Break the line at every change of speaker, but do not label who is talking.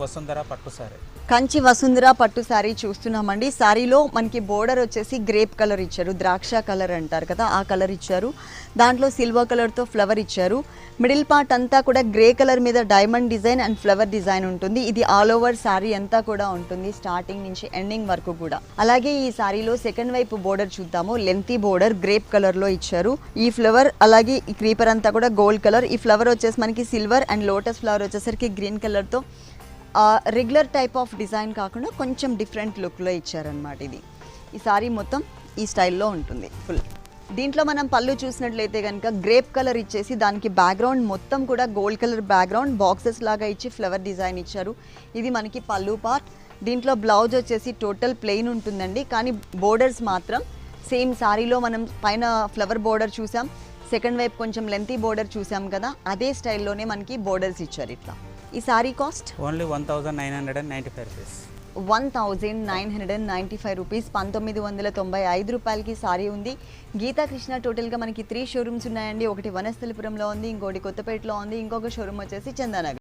వసుంధర పట్టు సారీ,
కంచి వసుంధర పట్టు శారీ చూస్తున్నామండి. శారీలో మనకి బోర్డర్ వచ్చేసి గ్రేప్ కలర్ ఇచ్చారు, ద్రాక్ష కలర్ అంటారు కదా, ఆ కలర్ ఇచ్చారు. దాంట్లో సిల్వర్ కలర్తో ఫ్లవర్ ఇచ్చారు. మిడిల్ పార్ట్ అంతా కూడా గ్రే కలర్ మీద diamond design and flower design ఉంటుంది. ఇది ఆల్ ఓవర్ శారీ అంతా కూడా ఉంటుంది, స్టార్టింగ్ నుంచి ఎండింగ్ వరకు కూడా. అలాగే ఈ శారీలో సెకండ్ వైపు బోర్డర్ చూద్దాము. లెంతీ బోర్డర్ గ్రేప్ కలర్లో ఇచ్చారు. ఈ ఫ్లవర్ అలాగే ఈ క్రీపర్ అంతా కూడా గోల్డ్ కలర్. ఈ ఫ్లవర్ వచ్చేసి మనకి సిల్వర్ అండ్ లోటస్ ఫ్లవర్ వచ్చేసరికి గ్రీన్ కలర్తో రెగ్యులర్ టైప్ ఆఫ్ డిజైన్ కాకుండా కొంచెం డిఫరెంట్ లుక్లో ఇచ్చారనమాట. ఇది ఈ సారీ మొత్తం ఈ స్టైల్లో ఉంటుంది ఫుల్. దీంట్లో మనం పళ్ళు చూసినట్లయితే కనుక గ్రేప్ కలర్ ఇచ్చేసి దానికి బ్యాక్గ్రౌండ్ మొత్తం కూడా గోల్డ్ కలర్ బ్యాక్గ్రౌండ్ బాక్సెస్ లాగా ఇచ్చి ఫ్లవర్ డిజైన్ ఇచ్చారు. ఇది మనకి పళ్ళు పార్ట్. దీంట్లో బ్లౌజ్ వచ్చేసి టోటల్ ప్లెయిన్ ఉంటుందండి, కానీ బోర్డర్స్ మాత్రం సేమ్ సారీలో మనం పైన ఫ్లవర్ బోర్డర్ చూసాం, సెకండ్ వైపు కొంచెం లెంతీ బోర్డర్ చూసాం కదా, అదే స్టైల్లోనే మనకి బోర్డర్స్ ఇచ్చారు ఇట్లా. ఈ sorry cost
only 1995 rupees.
1995 rupees, 1995 రూపాయలకి సారీ ఉంది. గీతా కృష్ణ టోటల్గా మనకి 3 షోరూమ్స్ ఉన్నాయండి. ఒకటి వనస్థలిపురంలో ఉంది, ఇంకోటి కొత్తపేటలో ఉంది, ఇంకొక షోరూమ్ వచ్చేసి చందానగర్.